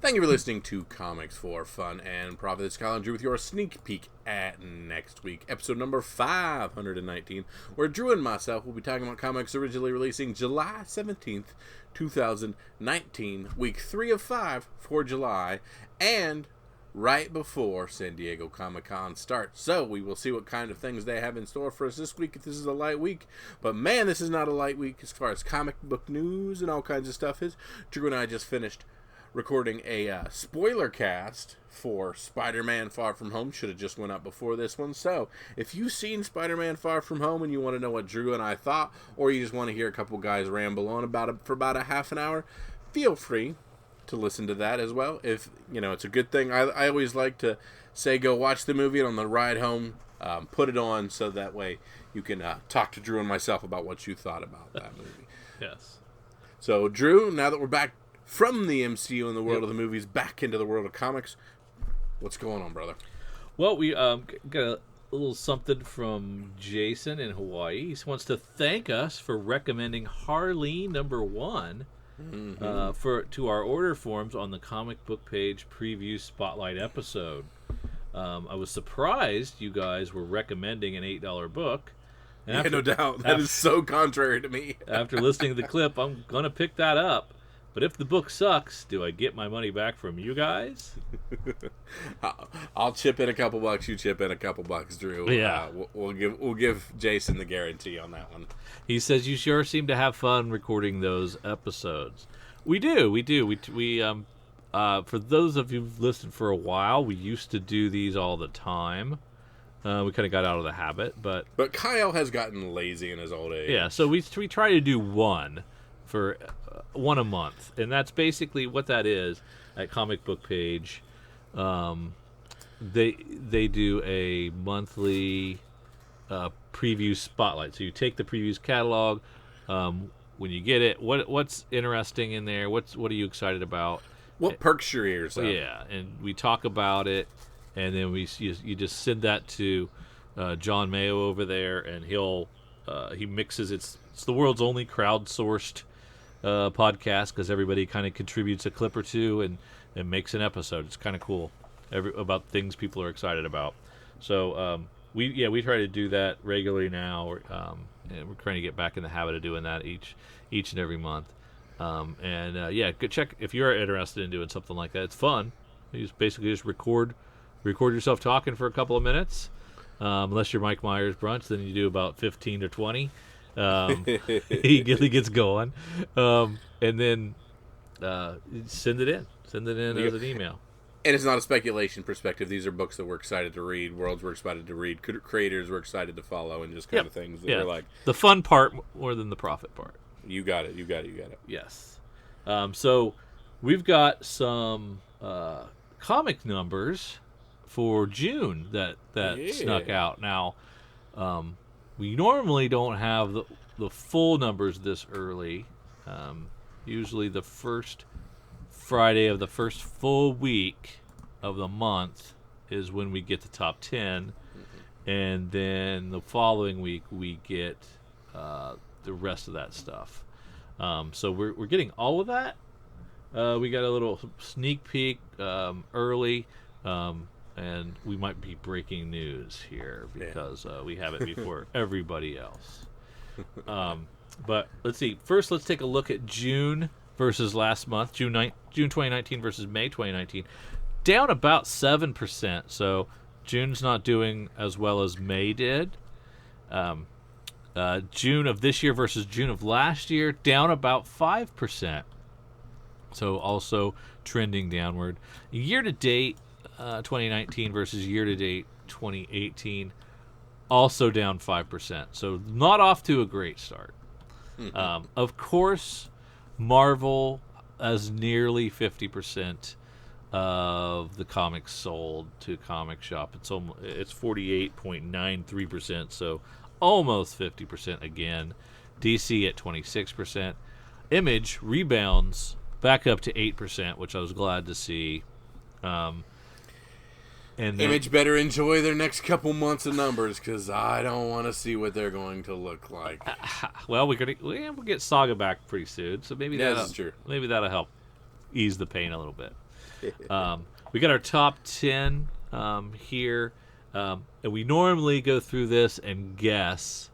Thank you for listening to Comics for Fun and Profit. This is Kyle and Drew with your sneak peek at next week, episode number 519, where Drew and myself will be talking about comics originally releasing July 17th, 2019, week 3 of 5 for July, and right before San Diego Comic-Con starts. So we will see what kind of things they have in store for us this week if this is a light week. But man, this is not a light week as far as comic book news and all kinds of stuff is. Drew and I just finished recording a spoiler cast for Spider-Man Far From Home. Should have just went up before this one. So if you've seen Spider-Man Far From Home and you want to know what Drew and I thought, or you just want to hear a couple guys ramble on for about a half an hour, feel free to listen to that as well. If you know, it's a good thing. I always like to say go watch the movie, and on the ride home put it on so that way you can talk to Drew and myself about what you thought about that movie. Yes. So Drew, now that we're back from the MCU and the world of the movies back into the world of comics, what's going on, brother? Well, we got a little something from Jason in Hawaii. He wants to thank us for recommending Harleen #1 to our order forms on the comic book page preview spotlight episode. I was surprised you guys were recommending an $8 book. And no doubt. That is so contrary to me. After listening to the clip, I'm going to pick that up. But if the book sucks, do I get my money back from you guys? I'll chip in a couple bucks. You chip in a couple bucks, Drew. Yeah, we'll give Jason the guarantee on that one. He says you sure seem to have fun recording those episodes. We do. We for those of you who've listened for a while, we used to do these all the time. We kind of got out of the habit, but Kyle has gotten lazy in his old age. Yeah, so we try to do one a month, and that's basically what that is at Comic Book Page. They do a monthly preview spotlight. So you take the previews catalog, when you get it, what's interesting in there, what are you excited about, what perks your ears up. Yeah, and we talk about it, and then you just send that to John Mayo over there, and he mixes it's the world's only crowdsourced podcast, because everybody kind of contributes a clip or two and makes an episode. It's kind of cool about things people are excited about. So we try to do that regularly now, and we're trying to get back in the habit of doing that each and every month. Go check if you're interested in doing something like that. It's fun. You just record yourself talking for a couple of minutes. Unless you're Mike Myers Brunch, then you do about 15 to 20. He gets going, and then send it in as an email. And it's not a speculation perspective. These are books that we're excited to read, worlds we're excited to read, creators we're excited to follow, and just kind of things that we're like the fun part more than the profit part. You got it. Yes. So we've got some comic numbers for June that snuck out. Now, we normally don't have the full numbers this early. Usually the first Friday of the first full week of the month is when we get the top 10. And then the following week we get the rest of that stuff. So we're getting all of that. We got a little sneak peek early. And we might be breaking news here because we have it before everybody else. But let's see. First, let's take a look at June versus last month. June 2019 versus May 2019. Down about 7%. So June's not doing as well as May did. June of this year versus June of last year, down about 5%. So also trending downward. Year to date, 2019 versus year-to-date 2018, also down 5%. So not off to a great start. Of course, Marvel has nearly 50% of the comics sold to Comic Shop. It's 48.93%, so almost 50% again. DC at 26%. Image rebounds back up to 8%, which I was glad to see. And Image better enjoy their next couple months of numbers, because I don't want to see what they're going to look like. Well, we'll get Saga back pretty soon, so maybe that's true. Maybe that'll help ease the pain a little bit. We got our top 10 here. And we normally go through this and guess,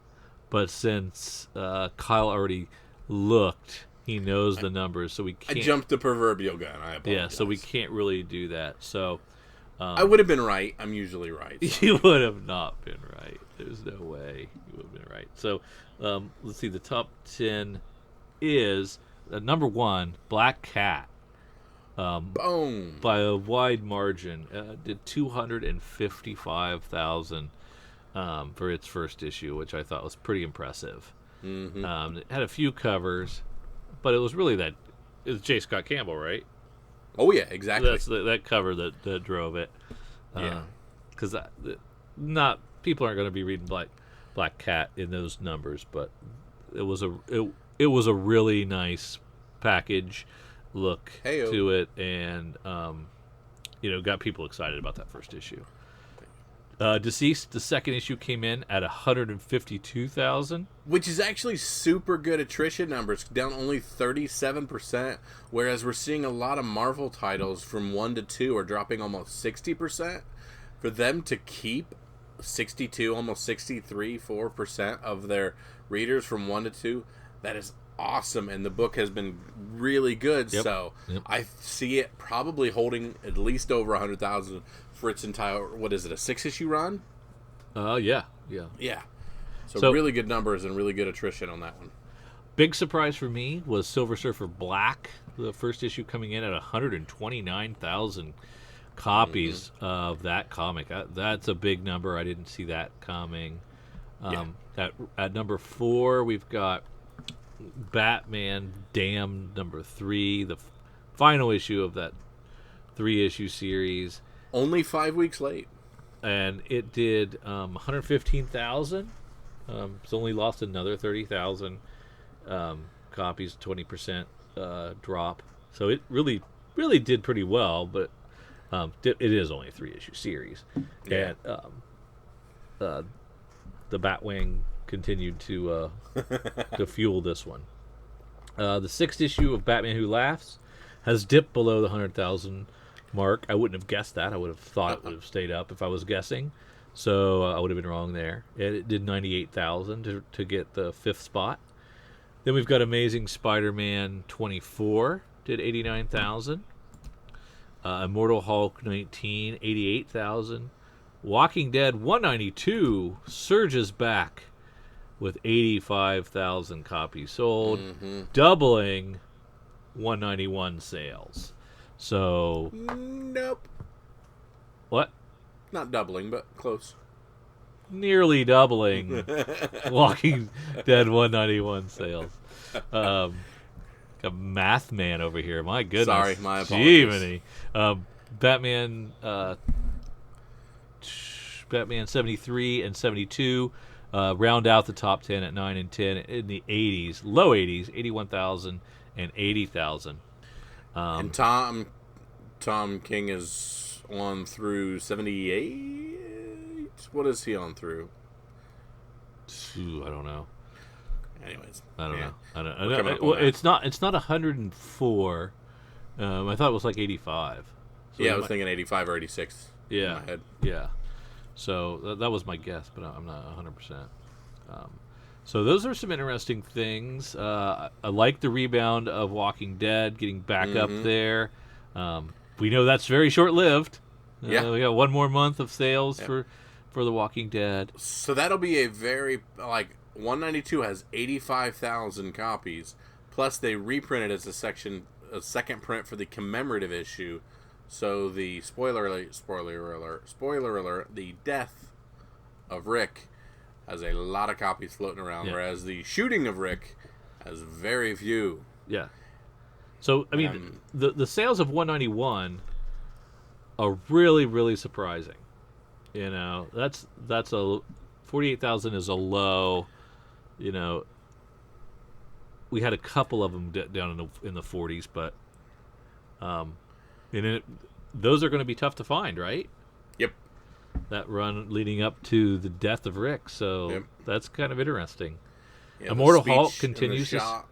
but since Kyle already looked, he knows the numbers, so we can't. I jumped the proverbial gun. I apologize. Yeah, so we can't really do that. So I would have been right. I'm usually right. So. You would have not been right. There's no way you would have been right. So let's see. The top 10 is number 1, Black Cat. Boom. By a wide margin. Did 255,000 for its first issue, which I thought was pretty impressive. Mm-hmm. It had a few covers, but it was really it was J. Scott Campbell, right? Oh yeah, exactly. That's that cover that drove it. Yeah, because not people aren't going to be reading Black Cat in those numbers, but it was a really nice package look Hey-o. to it, and got people excited about that first issue. Deceased, the second issue came in at 152,000, which is actually super good attrition numbers, down only 37%, whereas we're seeing a lot of Marvel titles from 1 to 2 are dropping almost 60%. For them to keep 62, almost 4% of their readers from 1 to 2, that is awesome, and the book has been really good. Yep. So I see it probably holding at least over 100,000 for its entire, what is it, a 6-issue run? Yeah. So really good numbers and really good attrition on that one. Big surprise for me was Silver Surfer Black, the first issue coming in at 129,000 copies of that comic. That's a big number. I didn't see that coming. At number 4, we've got Batman Damned number 3, the final issue of that 3-issue series. Only 5 weeks late. And it did 115,000. It's only lost another 30,000 copies, 20% drop. So it really did pretty well, but it is only a 3-issue series. Yeah. And the Batwing continued to fuel this one. The 6th issue of Batman Who Laughs has dipped below the 100,000 mark. I wouldn't have guessed that. I would have thought it would have stayed up if I was guessing. So I would have been wrong there. It did 98,000 to get the 5th spot. Then we've got Amazing Spider-Man 24, did 89,000. Immortal Hulk 19, 88,000. Walking Dead 192 surges back with 85,000 copies sold, doubling 191 sales. So nope. What? Not doubling, but close. Nearly doubling Walking Dead 191 sales. A math man over here. My goodness. Sorry, my apologies. Batman Batman 73 and 72 round out the top 10 at 9 and 10 in the 80s, low 80s, 81,000 and 80,000. And Tom King is on through 78. What is he on through? I don't know. Anyways, I don't know. Well, it's not 104. I thought it was like 85. So I was thinking 85 or 86. Yeah, in my head. Yeah. So that was my guess, but I'm not 100%. So those are some interesting things. I like the rebound of Walking Dead, getting back up there. We know that's very short-lived. We got one more month of sales for The Walking Dead. So that'll be a very, 192 has 85,000 copies, plus they reprinted as a second print for the commemorative issue. So the spoiler alert, the death of Rick has a lot of copies floating around, whereas the shooting of Rick has very few. Yeah. So, I mean, the sales of 191 are really, really surprising. You know, that's a 48,000 is a low. You know, we had a couple of them down in the 40s, but those are going to be tough to find, right? Yep. That run leading up to the death of Rick, so that's kind of interesting. Yeah, Immortal Hulk continues to.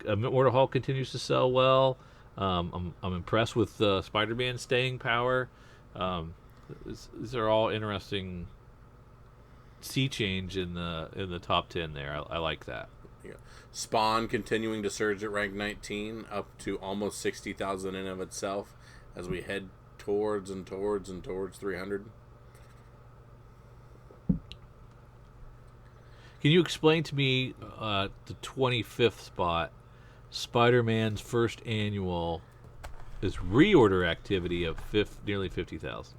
Immortal Hulk continues to sell well. I'm impressed with Spider-Man staying power. These are all interesting sea change in the top 10 there. I like that. Yeah. Spawn continuing to surge at rank 19, up to almost 60,000 in of itself as we head towards 300. Can you explain to me the 25th spot, Spider-Man's first annual, is reorder activity of nearly 50,000?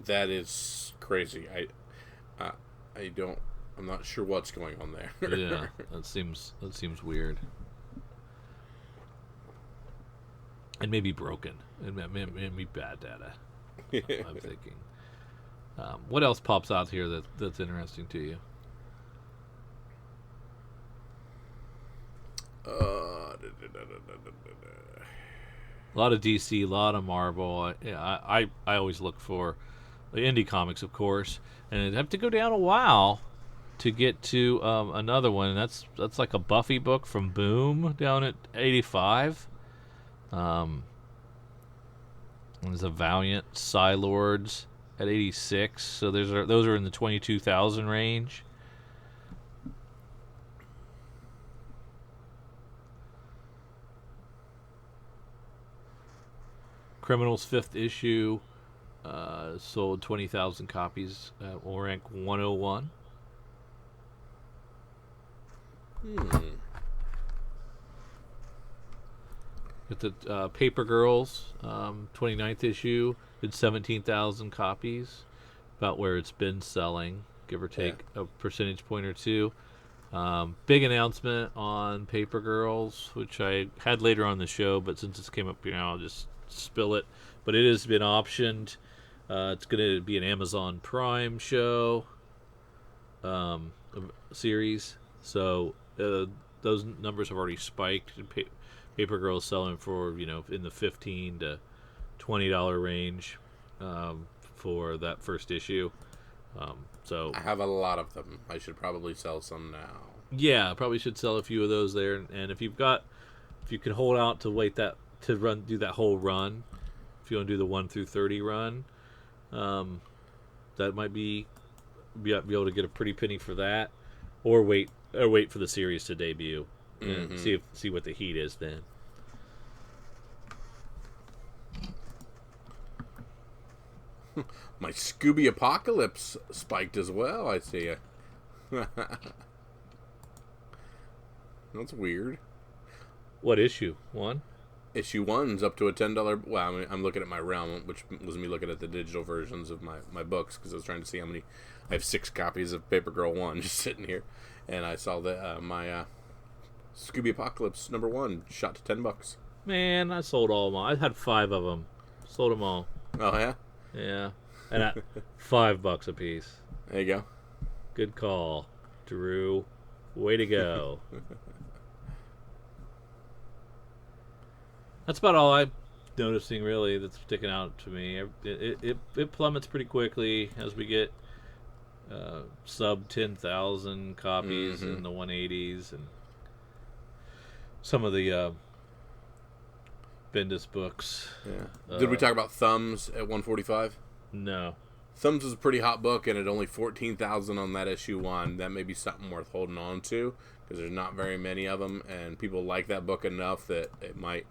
That is crazy. I'm not sure what's going on there. Yeah, that seems weird, and maybe broken, and maybe bad data. I'm thinking. What else pops out here that's interesting to you? A lot of DC, a lot of Marvel. I always look for the indie comics, of course, and I'd have to go down a while to get to another one. That's like a Buffy book from Boom down at 85. There's a Valiant Psylords at 86. So those are in the 22,000 range. Criminal's 5th issue sold 20,000 copies. Will rank 101. Got the Paper Girls 29th issue did 17,000 copies, about where it's been selling, give or take a percentage point or two. Big announcement on Paper Girls, which I had later on the show, but since this came up, I'll just spill it. But it has been optioned. It's going to be an Amazon Prime show series. So those numbers have already spiked. Paper Girls selling for in the $15 to $20 range for that first issue. So I have a lot of them. I should probably sell some now. Yeah, probably should sell a few of those there. And if you can hold out to do that whole run, if you want to do the 1 through 30 run, that might be able to get a pretty penny for that, or wait for the series to debut and see what the heat is then. My Scooby Apocalypse spiked as well, I see. That's weird. What issue? 1? Issue 1's up to a $10. Well, I mean, I'm looking at my realm, which was me looking at the digital versions of my books, because I was trying to see how many. I have 6 copies of Paper Girl 1 just sitting here, and I saw that my Scooby Apocalypse number 1 shot to $10. Man, I sold all of them. I had 5 of them. Sold them all. Oh yeah. Yeah, and at $5 a piece. There you go. Good call, Drew. Way to go. That's about all I'm noticing, really, that's sticking out to me. It plummets pretty quickly as we get sub 10,000 copies in the 180s, and some of the Bendis books. Yeah. Did we talk about Thumbs at 145? No. Thumbs was a pretty hot book, and at only 14,000 on that issue 1. That may be something worth holding on to, because there's not very many of them, and people like that book enough that it might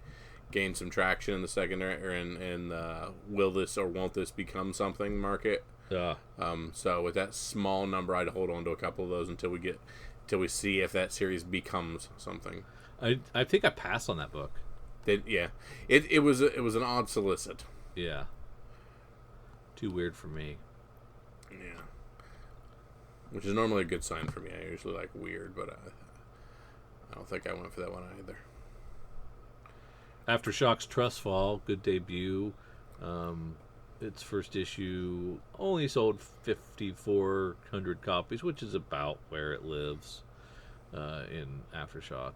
gain some traction in the secondary, or in the will this or won't this become something market. Yeah. So with that small number, I'd hold on to a couple of those until we see if that series becomes something. I think I passed on that book. It was an odd solicit. Yeah. Too weird for me. Yeah. Which is normally a good sign for me. I usually like weird, but I don't think I went for that one either. Aftershock's Trustfall, good debut. Its first issue only sold 5,400 copies, which is about where it lives in Aftershock.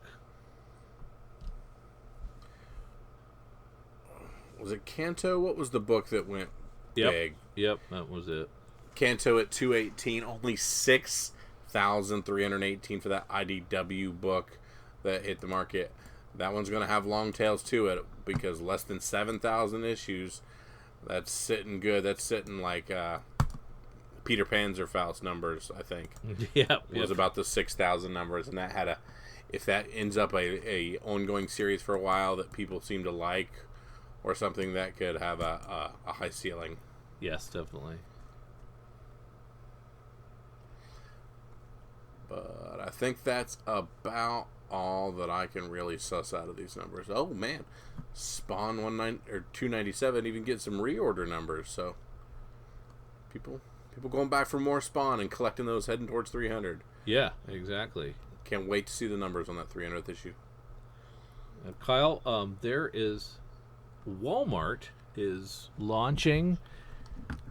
Was it Kanto? What was the book that went big? Yep, that was it. Kanto at 218, only 6,318 for that IDW book that hit the market. That one's going to have long tails to it because less than 7,000 issues. That's sitting good. That's sitting like Peter Panzerfaust numbers, I think. Yeah, it was about the 6,000 numbers, and that had a. If that ends up a ongoing series for a while that people seem to like, or something that could have a high ceiling. Yes, definitely. But I think that's about all that I can really suss out of these numbers. Oh man, Spawn 297 even get some reorder numbers. So people going back for more Spawn and collecting those, heading towards 300. Yeah, exactly. Can't wait to see the numbers on that 300th issue. Kyle, Walmart is launching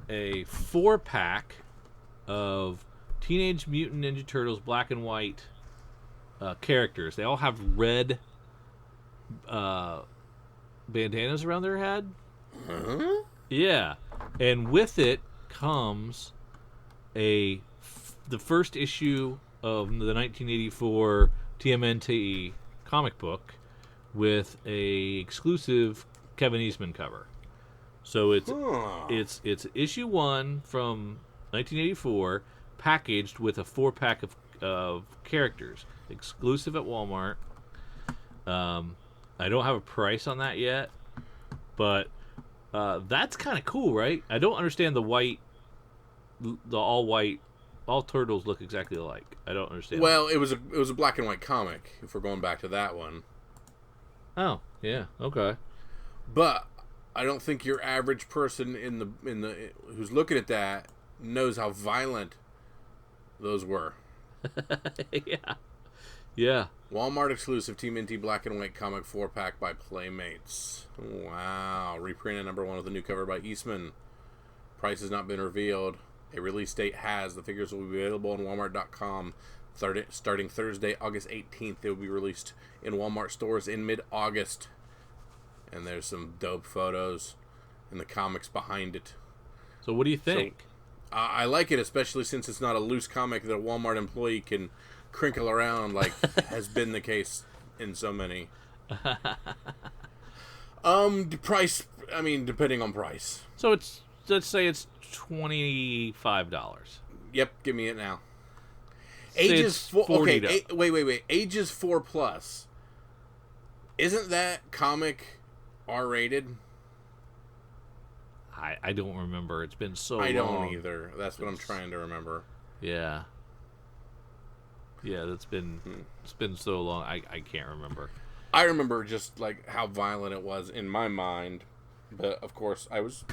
a 4-pack of Teenage Mutant Ninja Turtles black and white characters. They all have red bandanas around their head. Huh? Yeah, and with it comes the first issue of the 1984 TMNT comic book with a exclusive Kevin Eastman cover. So it's issue 1 from 1984 packaged with a 4-pack of characters exclusive at Walmart. I don't have a price on that yet, but that's kind of cool, right? I don't understand the all white. All turtles look exactly alike. I don't understand. Well, it was a black and white comic. If we're going back to that one. Oh yeah, okay. But I don't think your average person in the who's looking at that knows how violent those were. Yeah. Walmart exclusive TMNT black and white comic 4-pack by Playmates. Wow. Reprinted #1 with a new cover by Eastman. Price has not been revealed. A release date has. The figures will be available on Walmart.com starting Thursday, August 18th. They will be released in Walmart stores in mid-August. And there's some dope photos and the comics behind it. So what do you think? So, I like it, especially since it's not a loose comic that a Walmart employee can crinkle around like has been the case in so many. Price, I mean, depending on price. So let's say it's $25. Yep, give me it now. Say Ages 4. Okay, $40. wait. Ages 4+. Isn't that comic R-rated? I don't remember. It's been so long. I don't either. That's what I'm trying to remember. Yeah. Yeah, it's been so long. I can't remember. I remember just like how violent it was in my mind, but of course I was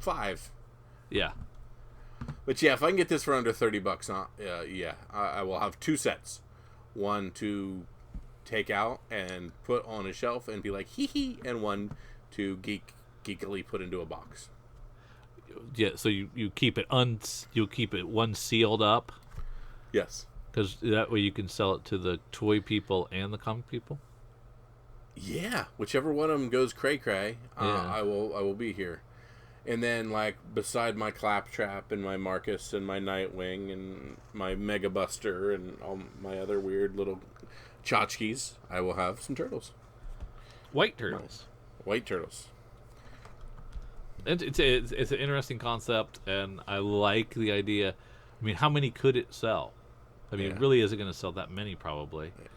5. Yeah. But yeah, if I can get this for under $30, I will have 2 sets. One to take out and put on a shelf and be like hee hee, and one to geekily put into a box. Yeah, so you keep it one sealed up. Yes. Because that way you can sell it to the toy people and the comic people. Yeah, whichever one of them goes cray cray, Yeah. I will be here. And then, like, beside my Claptrap and my Marcus and my Nightwing and my Mega Buster and all my other weird little tchotchkes, I will have some turtles. White turtles. White turtles. It's an interesting concept, and I like the idea. I mean, how many could it sell? I mean, it really isn't going to sell that many, probably. Yeah.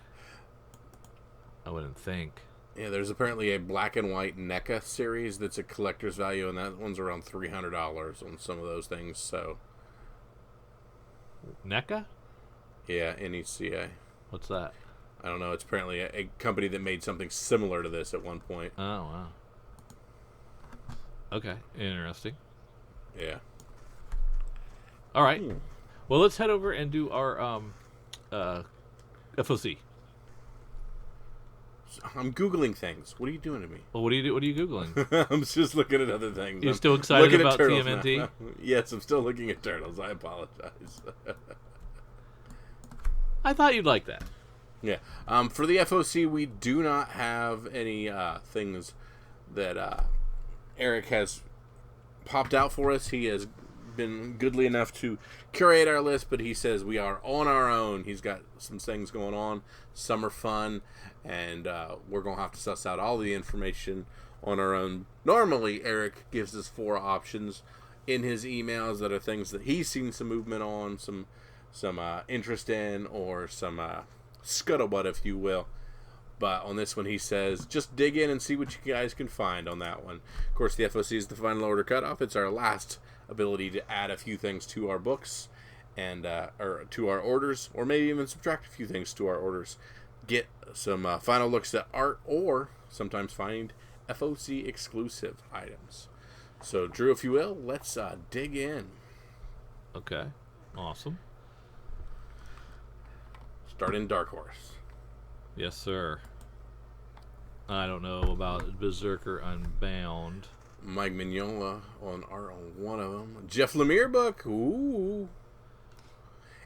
I wouldn't think. Yeah, there's apparently a black and white NECA series that's a collector's value, and that one's around $300 on some of those things. So, NECA? Yeah, NECA. What's that? I don't know. It's apparently a company that made something similar to this at one point. Oh, wow. Okay, interesting. Yeah. All right. Well, let's head over and do our FOC. I'm Googling things. What are you doing to me? Well, what are you Googling? I'm just looking at other things. You're still excited about TMNT? Now. Yes, I'm still looking at turtles. I apologize. I thought you'd like that. Yeah. For the FOC, we do not have any things that Eric has popped out for us. He has been goodly enough to curate our list, but he says we are on our own. He's got some things going on. Some are fun, and we're going to have to suss out all the information on our own. Normally, Eric gives us 4 options in his emails that are things that he's seen some movement on, some interest in, or some scuttlebutt, if you will. But on this one, he says, just dig in and see what you guys can find on that one. Of course, the FOC is the final order cutoff. It's our last ability to add a few things to our books, and or to our orders, or maybe even subtract a few things to our orders. Get some final looks at art, or sometimes find FOC exclusive items. So, Drew, if you will, let's dig in. Okay. Awesome. Start in Dark Horse. Yes, sir. I don't know about Berserker Unbound. Mike Mignola on art on one of them. Jeff Lemire book. Ooh.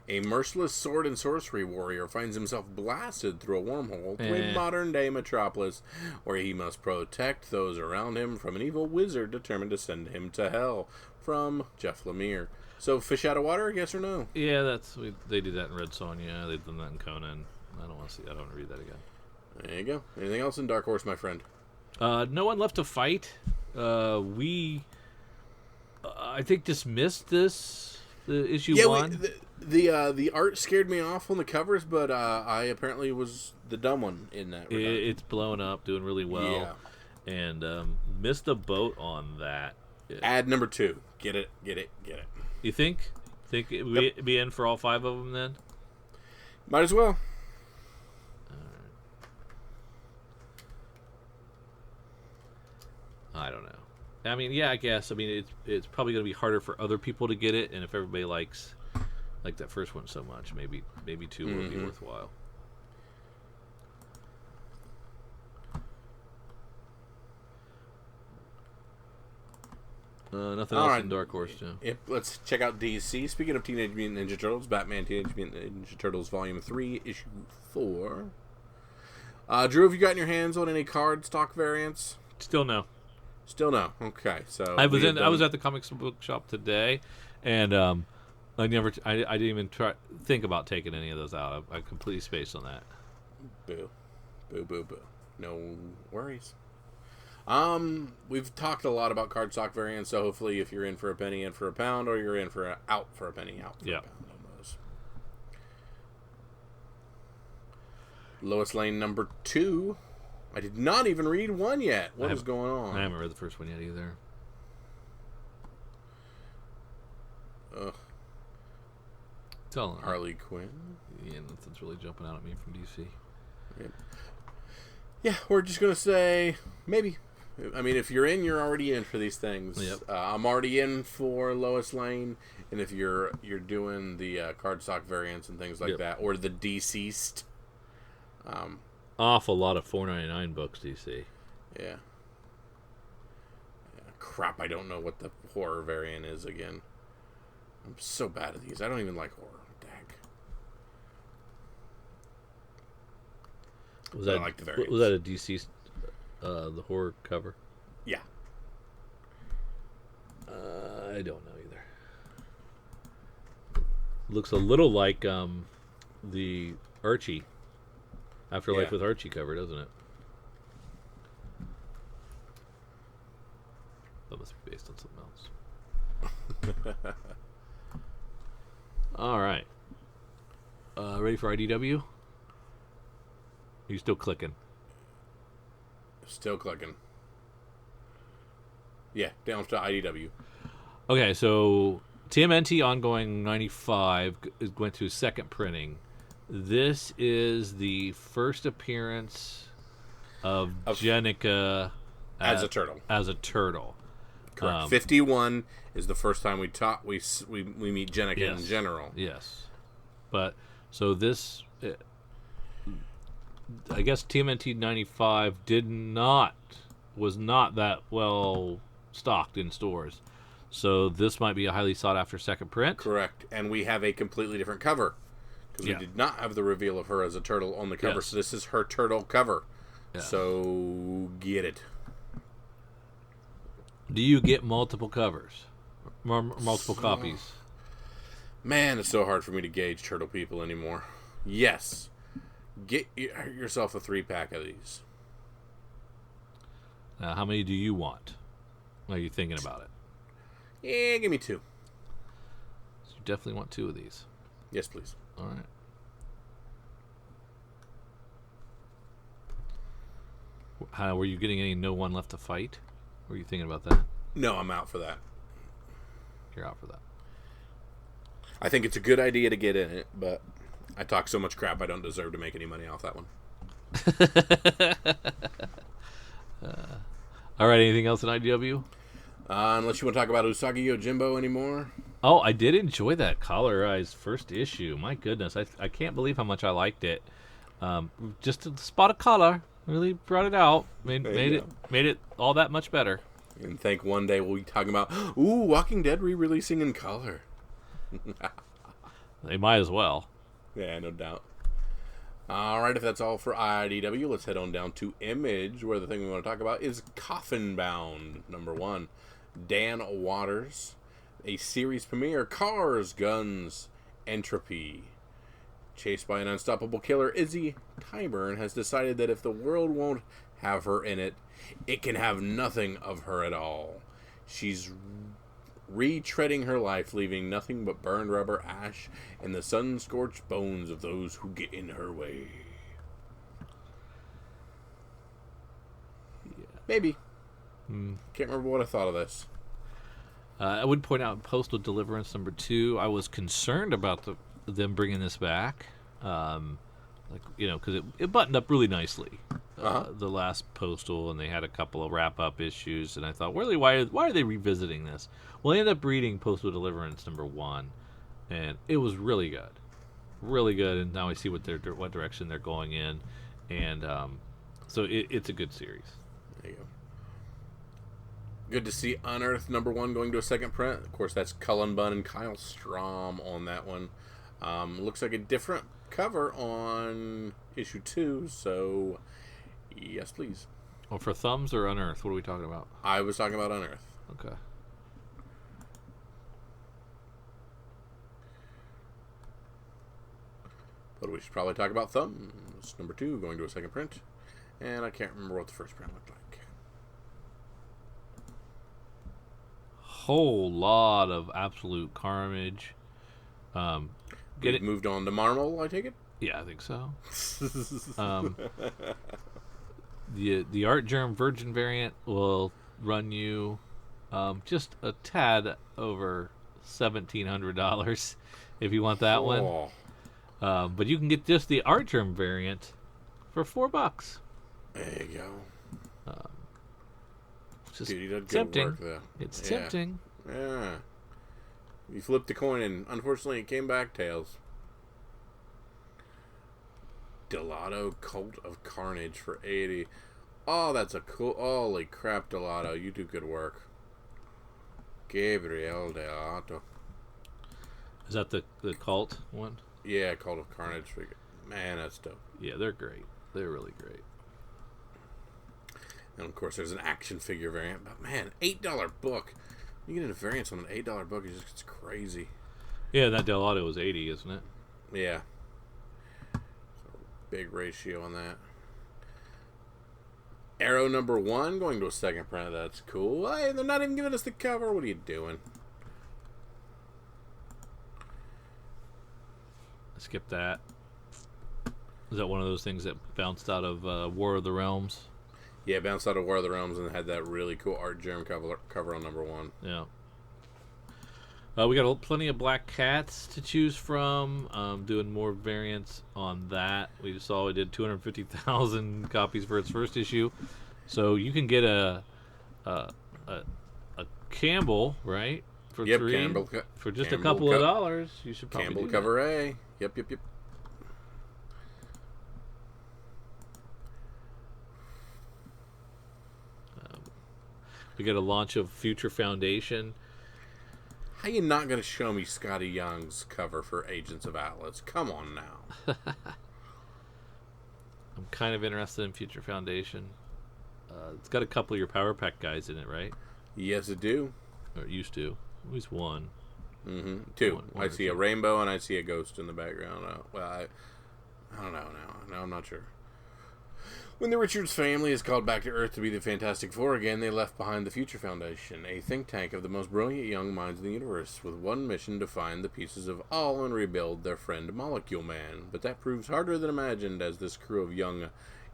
A merciless sword and sorcery warrior finds himself blasted through a wormhole to a modern-day metropolis where he must protect those around him from an evil wizard determined to send him to hell. From Jeff Lemire. So, fish out of water, yes or no? Yeah, they did that in Red Sonja. They've done that in Conan. I don't want to see. I don't want to read that again. There you go. Anything else in Dark Horse, my friend? No one left to fight. We, I think, dismissed the issue 1. The art scared me off on the covers, but I apparently was the dumb one in that regard. It's blowing up, doing really well, and missed the boat on that. Ad number 2. Get it. You think? We be in for all 5 of them then? Might as well. I don't know. I mean, yeah, I guess. I mean, it's probably going to be harder for other people to get it, and if everybody likes that first one so much, maybe 2 would be worthwhile. Nothing else in Dark Horse, Joe. Let's check out DC. Speaking of Teenage Mutant Ninja Turtles, Batman Teenage Mutant Ninja Turtles Volume 3, Issue 4. Drew, have you gotten your hands on any card stock variants? Still no. Okay, so I was at the comics book shop today, and I didn't even think about taking any of those out. I completely spaced on that. Boo. No worries. We've talked a lot about card stock variants, so hopefully, if you're in for a penny, in for a pound, or you're in for out for a penny, out for a pound on those. Lois Lane number 2. I did not even read 1 yet. What is going on? I haven't read the first one yet either. Ugh. Harley Quinn. Yeah, nothing's really jumping out at me from DC. Yep. Yeah, we're just gonna say maybe. I mean, if you're in, you're already in for these things. Yep. I'm already in for Lois Lane, and if you're doing the cardstock variants and things like that, or the deceased. Awful lot of $4.99 books, DC. Yeah. Crap, I don't know what the horror variant is again. I'm so bad at these. I don't even like horror. Was that, I like the variants. Was that a DC, the horror cover? Yeah. I don't know either. Looks a little like the Archie, Afterlife with Archie cover, doesn't it? That must be based on something else. All right. Ready for IDW? Are you still clicking? Still clicking. Yeah, down to IDW. Okay, so TMNT ongoing 95 went to second printing. This is the first appearance of Jenica as a turtle. Correct. 51 is the first time we meet Jenica in general. Yes. But so this I guess TMNT 95 was not that well stocked in stores. So this might be a highly sought after second print. Correct. And we have a completely different cover. Because we did not have the reveal of her as a turtle on the cover. Yes. So this is her turtle cover. Yeah. So get it. Do you get multiple covers? multiple copies? Man, it's so hard for me to gauge Turtle People anymore. Yes. Get yourself a 3-pack of these. How many do you want? Are you thinking about it? Yeah, give me 2. So you definitely want 2 of these. Yes, please. All right. How were you getting any No One Left to Fight? Were you thinking about that? No, I'm out for that. You're out for that. I think it's a good idea to get in it, but I talk so much crap I don't deserve to make any money off that one. All right, anything else in IDW? Unless you want to talk about Usagi Yojimbo anymore. Oh, I did enjoy that Colorized first issue. My goodness, I can't believe how much I liked it. Just a spot of color really brought it out. Made it all that much better. And think one day we'll be talking about, ooh, Walking Dead re-releasing in color. They might as well. Yeah, no doubt. All right, if that's all for IDW, let's head on down to Image, where the thing we want to talk about is Coffin Bound, #1. Dan Waters, a series premiere, Cars, Guns, Entropy. Chased by an unstoppable killer, Izzy Tyburn has decided that if the world won't have her in it, it can have nothing of her at all. She's retreading her life, leaving nothing but burned rubber, ash, and the sun-scorched bones of those who get in her way. Yeah. Maybe. Can't remember what I thought of this. I would point out Postal Deliverance #2. I was concerned about them bringing this back, because it buttoned up really nicely. The last Postal, and they had a couple of wrap-up issues, and I thought, really, why are they revisiting this? Well, I ended up reading Postal Deliverance #1, and it was really good. And now I see what direction they're going in, and so it's a good series. There you go. Good to see Unearthed #1 going to a second print. Of course, that's Cullen Bunn and Kyle Strom on that one. Looks like a different cover on issue 2, so yes, please. Oh, for Thumbs or Unearthed? What are we talking about? I was talking about Unearthed. Okay. But we should probably talk about Thumbs #2 going to a second print. And I can't remember what the first print looked like. Whole lot of absolute carnage. We've moved on to Marvel, I take it? Yeah, I think so. The Art Germ Virgin variant will run you just a tad over $1,700 if you want that one. But you can get just the Art Germ variant for $4. There you go. Just Dude, you did good tempting. work, though. It's tempting. Yeah. You flipped a coin, and unfortunately it came back tails. Delato Cult of Carnage for 80. Oh, that's a cool... Holy crap, Delato. You do good work. Gabriel Delato. Is that the cult one? Yeah, Cult of Carnage. Man, that's dope. Yeah, they're great. They're really great. And of course, there's an action figure variant. But man, $8 book. You get a variance on an $8 book, it's crazy. Yeah, that Delato was 80, isn't it? Yeah. So big ratio on that. Arrow #1 going to a second print. That's cool. Hey, they're not even giving us the cover. What are you doing? Skip that. Is that one of those things that bounced out of War of the Realms? Yeah, bounced out of War of the Realms and had that really cool Art Germ cover on #1. Yeah. We got plenty of Black Cats to choose from. Doing more variants on that. We just saw we did 250,000 copies for its first issue, so you can get a Campbell, right? For $3 Campbell for just Campbell a couple of dollars. You should probably Campbell do cover that. A. Yep. We got a launch of Future Foundation. How you not going to show me Scotty Young's cover for Agents of Atlas? Come on now. I'm kind of interested in Future Foundation. It's got a couple of your Power Pack guys in it, right? Yes, it do. Or it used to. At least one. Mm-hmm. Two. One I or see a two. rainbow and I see a ghost in the background. I don't know now. No, I'm not sure. When the Richards family is called back to Earth to be the Fantastic Four again, they left behind the Future Foundation, a think tank of the most brilliant young minds in the universe, with one mission to find the pieces of all and rebuild their friend Molecule Man. But that proves harder than imagined, as this crew of young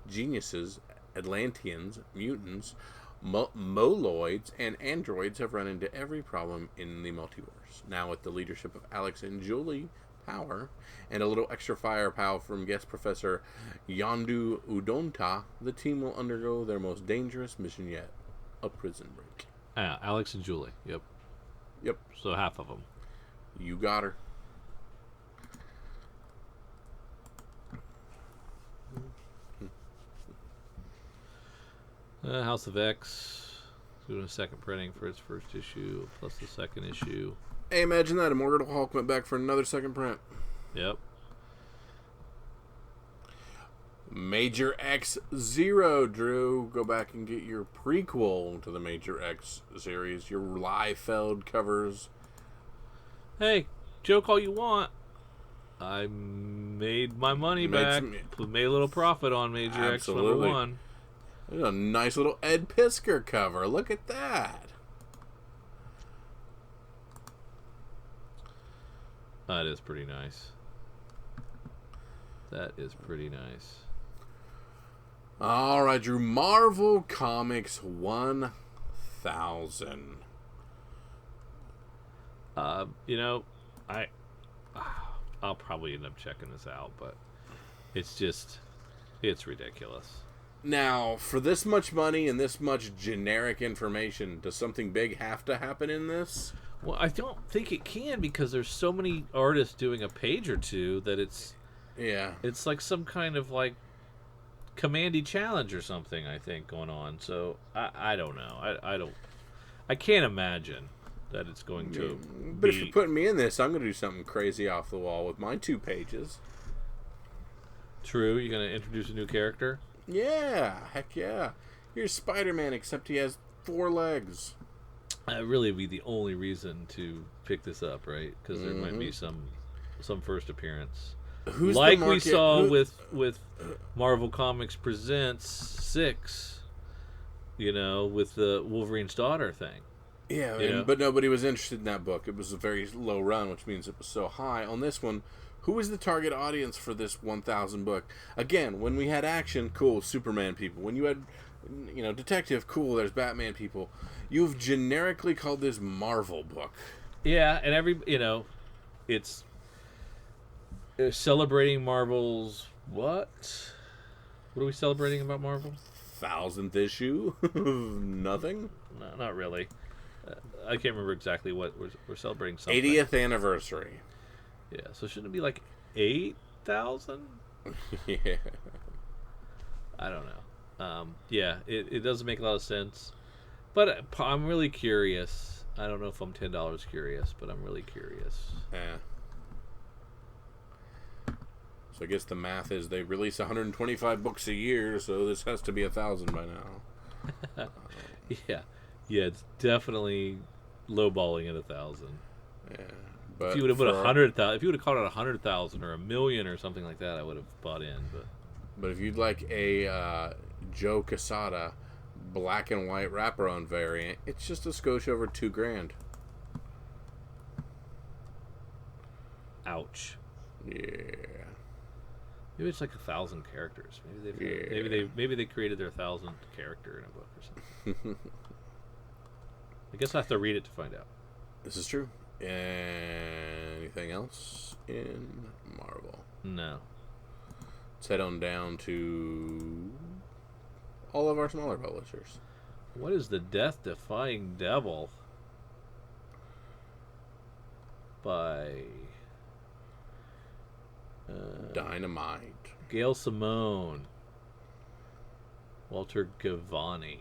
geniuses, Atlanteans, mutants, moloids, and androids have run into every problem in the multiverse. Now, with the leadership of Alex and Julie Power, and a little extra firepower from guest professor Yondu Udonta, the team will undergo their most dangerous mission yet, a prison break. Alex and Julie. Yep. Yep. So half of them. You got her. House of X doing a second printing for its first issue, plus the second issue. Hey, imagine that. Immortal Hulk went back for another second print. Yep. Major X Zero, Drew. Go back and get your prequel to the Major X series. Your Liefeld covers. Hey, joke all you want. I made my money back. Made a little profit on Major X number 1. There's a nice little Ed Piskor cover. Look at that. That is pretty nice. That is pretty nice. All right, Drew. Marvel Comics 1000. I'll probably end up checking this out, but it's ridiculous. Now, for this much money and this much generic information, does something big have to happen in this? Well, I don't think it can, because there's so many artists doing a page or two that it's like some kind of like Commandy challenge or something, I think, going on. So I don't know. I can't imagine that it's going to. But if you're putting me in this, I'm going to do something crazy off the wall with my 2 pages. True. You're going to introduce a new character? Yeah, heck yeah. Here's Spider-Man, except he has 4 legs. That really would be the only reason to pick this up, right? Because there might be some first appearance. Who's like we saw with Marvel Comics Presents 6, with the Wolverine's daughter thing. Yeah, but nobody was interested in that book. It was a very low run, which means it was so high. On this one, who is the target audience for this 1000 book? Again, when we had action, cool, Superman people. When you had, detective, cool, there's Batman people. You've generically called this Marvel book. Yeah, and it's celebrating Marvel's what? What are we celebrating about Marvel? 1000th issue? Nothing? No, not really. I can't remember exactly what we're celebrating. Something. 80th anniversary. Yeah, so shouldn't it be like 8,000? Yeah. I don't know. Yeah, it doesn't make a lot of sense. But I'm really curious. I don't know if I'm $10 curious, but I'm really curious. Yeah. So I guess the math is they release 125 books a year, so this has to be 1,000 by now. Yeah, it's definitely lowballing at 1,000. Yeah, but if you would have put 100,000, if you would have called it 100,000 or 1,000,000 or something like that, I would have bought in. But if you'd like a Joe Quesada black and white wraparound variant, it's just a skosh over $2,000. Ouch. Yeah. Maybe it's like 1,000 characters. Maybe they created their 1,000th character in a book or something. I guess I have to read it to find out. This is true. Anything else in Marvel? No. Let's head on down to all of our smaller publishers. What is the Death-Defying Devil? By Dynamite. Gail Simone. Walter Giovanni.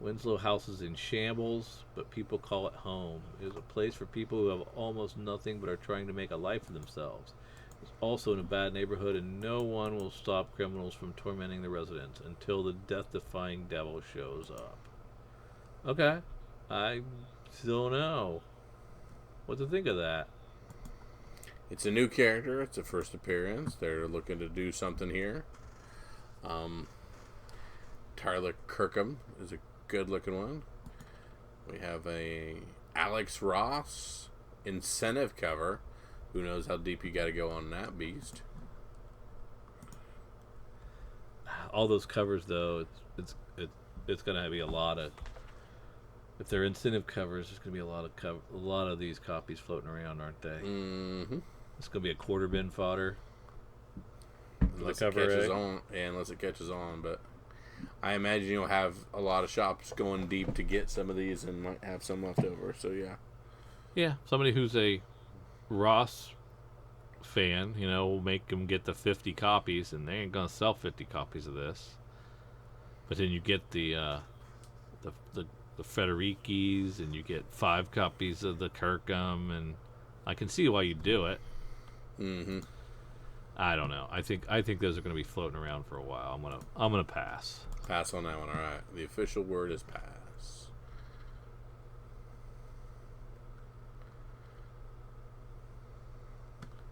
Winslow House is in shambles, but people call it home. It is a place for people who have almost nothing but are trying to make a life for themselves. It's also in a bad neighborhood, and no one will stop criminals from tormenting the residents until the death-defying devil shows up. Okay. I don't know what to think of that. It's a new character. It's a first appearance. They're looking to do something here. Tyler Kirkham is a good-looking one. We have a Alex Ross incentive cover. Who knows how deep you got to go on that beast? All those covers, though, it's going to be a lot of. If they're incentive covers, there's going to be a lot of these copies floating around, aren't they? Mm-hmm. It's going to be a quarter bin fodder. Unless it catches on. Yeah, unless it catches on, but I imagine you'll have a lot of shops going deep to get some of these and might have some left over. So yeah. Yeah, somebody who's a Ross fan, will make them get the 50 copies, and they ain't gonna sell 50 copies of this. But then you get the Federikis, and you get 5 copies of the Kirkham, and I can see why you do it. Mm-hmm. I don't know. I think those are going to be floating around for a while. I'm gonna pass. Pass on that one. All right. The official word is pass.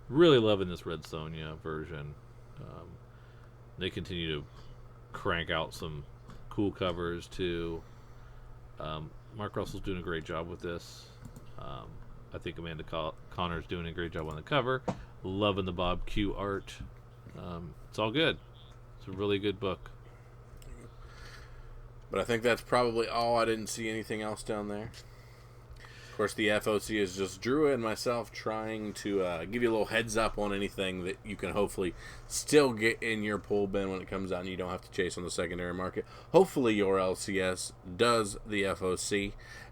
Really loving this Red Sonja version. They continue to crank out some cool covers too. Mark Russell's doing a great job with this. I think Amanda Connor's doing a great job on the cover. Loving the Bob Q art. It's all good. It's a really good book. But I think that's probably all. I didn't see anything else down there. Of course, the FOC is just Drew and myself trying to give you a little heads up on anything that you can hopefully still get in your pull bin when it comes out and you don't have to chase on the secondary market. Hopefully your LCS does the FOC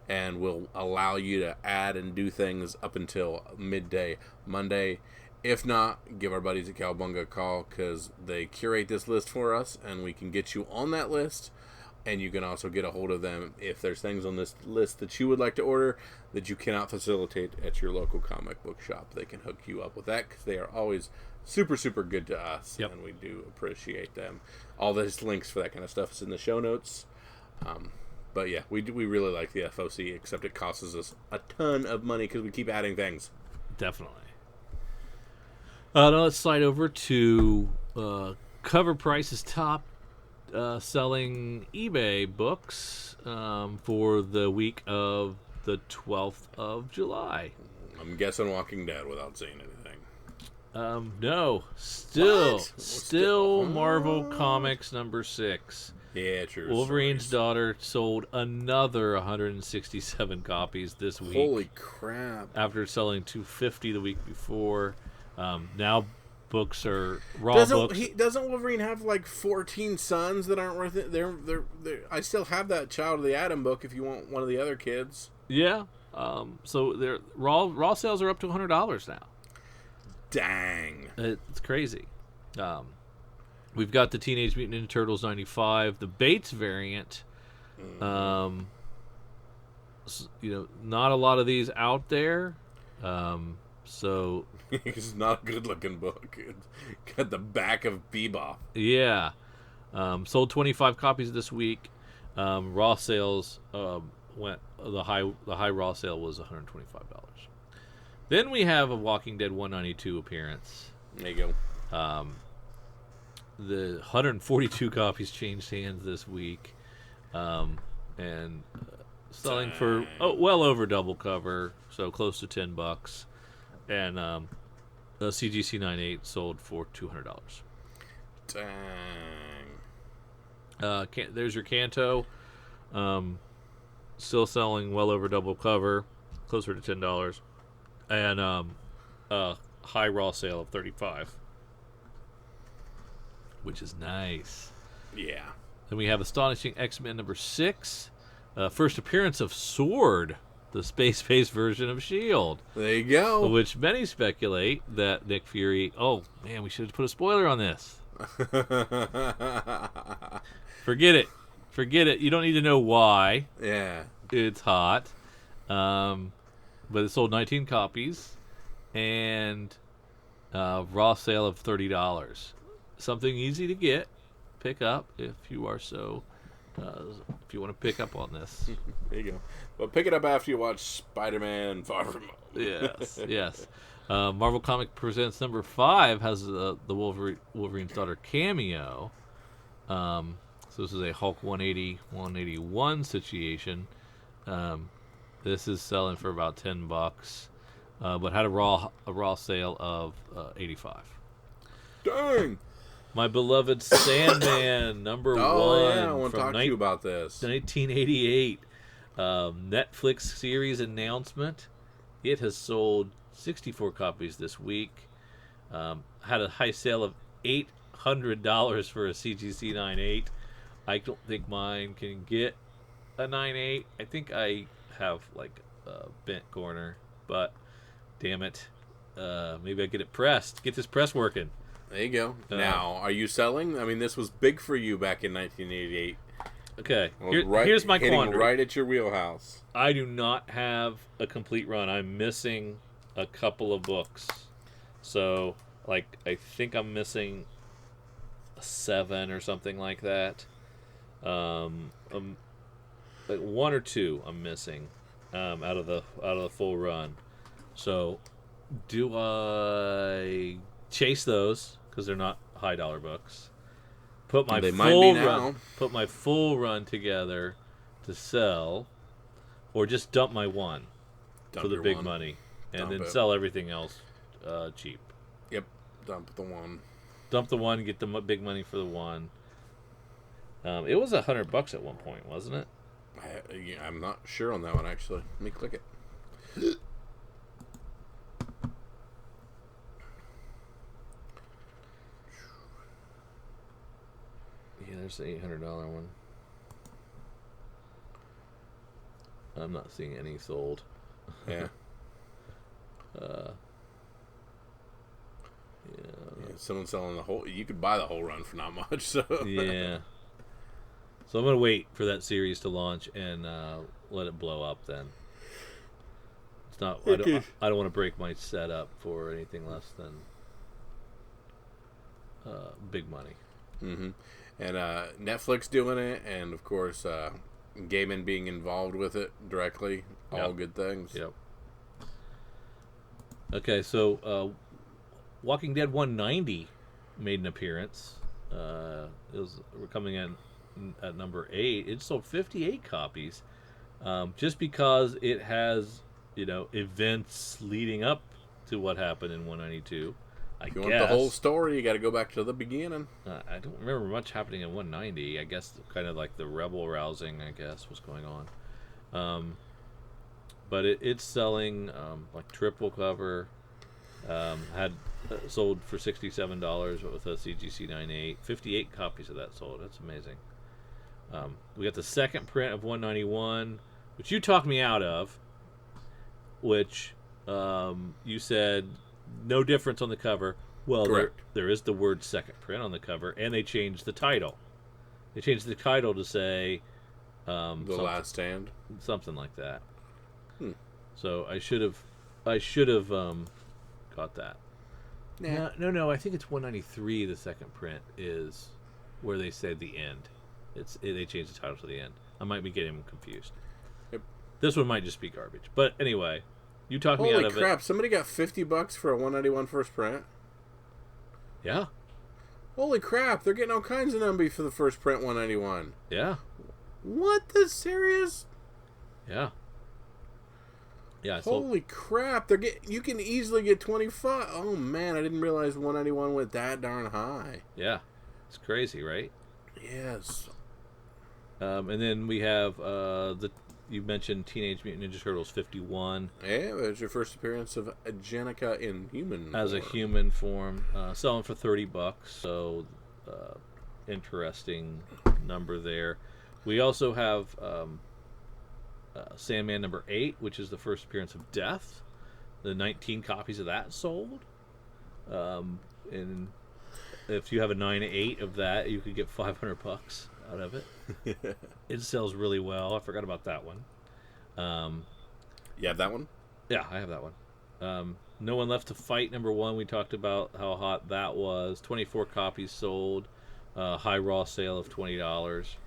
and will allow you to add and do things up until midday Monday. If not, give our buddies at Cowabunga a call because they curate this list for us and we can get you on that list. And you can also get a hold of them if there's things on this list that you would like to order that you cannot facilitate at your local comic book shop. They can hook you up with that because they are always super, super good to us. Yep. And we do appreciate them. All those links for that kind of stuff is in the show notes. But yeah, we really like the FOC, except it costs us a ton of money because we keep adding things. Definitely. Now let's slide over to Cover Price's top selling eBay books for the week of the 12th of July. I'm guessing Walking Dead without saying anything. No. Still Marvel Comics number 6. Yeah, true. Wolverine's Daughter sold another 167 copies this week. Holy crap. After selling 250 the week before. Now books are raw books. Doesn't Wolverine have like 14 sons that aren't worth it? They're I still have that Child of the Atom book if you want one of the other kids. Yeah. So their raw sales are up to $100 now. Dang. It's crazy. We've got the Teenage Mutant Ninja Turtles 95, the Bates variant. Not a lot of these out there. So it's not a good looking book. It's got the back of Bebop. Yeah. Sold 25 copies this week. Raw sales went the high raw sale was $125. Then we have a Walking Dead 192 appearance. There you go. The 142 copies changed hands this week, and selling for well over double cover, so close to $10. And the CGC 98 sold for $200. Dang. There's your Kanto. Still selling well over double cover, closer to $10. And high raw sale of $35. Which is nice. Yeah. Then we have Astonishing X-Men number 6. First appearance of Sword, the space-based version of S.H.I.E.L.D. There you go. Which many speculate that Nick Fury... Oh, man, we should have put a spoiler on this. Forget it. You don't need to know why. Yeah. It's hot. But it sold 19 copies. And raw sale of $30. Something easy to get, pick up if you are so if you want to pick up on this. There you go. But pick it up after you watch Spider-Man Far From Home. Yes. Marvel Comic Presents number 5 has the Wolverine's daughter cameo. So this is a Hulk 180, 181 situation. This is selling for about $10, but had a raw sale of 85. Dang! My beloved Sandman number 1. Yeah, I want to talk to you about this. 1988 Netflix series announcement. It has sold 64 copies this week. Had a high sale of $800 for a CGC 9.8. I don't think mine can get a 9.8. I think I have like a bent corner, but damn it. Maybe I get it pressed. Get this press working. There you go. Now, are you selling? I mean, this was big for you back in 1988. Okay, Well, here's my quandary. Right at your wheelhouse. I do not have a complete run. I'm missing a couple of books. So, like, I think I'm missing a 7 or something like that. Like 1 or 2 I'm missing out of the full run. So, do I chase those because they're not high dollar books? Put my full run together to sell, or just dump my one for the big money, and then sell everything else cheap. Yep, dump the one. Dump the one, get the big money for the one. It was $100 at one point, wasn't it? I'm not sure on that one actually. Let me click it. Yeah, there's the $800 one. I'm not seeing any sold. Yeah. Yeah. Someone's selling the whole. You could buy the whole run for not much. So Yeah. So I'm gonna wait for that series to launch and let it blow up. Then it's not. Okay. I don't want to break my setup for anything less than big money. Mm-hmm. And Netflix doing it, and of course, Gaiman being involved with it directly. All good things. Yep. Okay, so Walking Dead 190 made an appearance. We're coming in at number 8. It sold 58 copies, just because it has events leading up to what happened in 192. If you want the whole story, you got to go back to the beginning. I don't remember much happening in 190. I guess kind of like the rebel rousing, I guess, was going on. But it's selling like triple cover. Had sold for $67 with a CGC 9.8. 58 copies of that sold. That's amazing. We got the second print of 191, which you talked me out of, which you said no difference on the cover. Well, there is the word second print on the cover, and they changed the title. They changed the title to say The Last Stand, something like that. So I should have got that. Nah. No. I think it's 193. The second print is where they said the end. They changed the title to the end. I might be getting them confused. Yep. This one might just be garbage. But anyway, you talked me out of it. Holy crap! Somebody got $50 for a 191 first print. Yeah. Holy crap! They're getting all kinds of numbers for the first print 191. Yeah. What the serious? Yeah. Yeah. Holy crap! You can easily get 25. Oh man, I didn't realize 191 went that darn high. Yeah. It's crazy, right? Yes. And then we have you mentioned Teenage Mutant Ninja Turtles 51. Yeah, there's your first appearance of Jenica in human as form. a human form, selling for $30. So interesting number there. We also have Sandman number 8, which is the first appearance of Death. The 19 copies of that sold. And if you have a 9/8 of that, you could get $500 out of it. It sells really well. I forgot about that one. You have that one? Yeah, I have that one. No One Left to Fight, number 1. We talked about how hot that was. 24 copies sold. High raw sale of $20.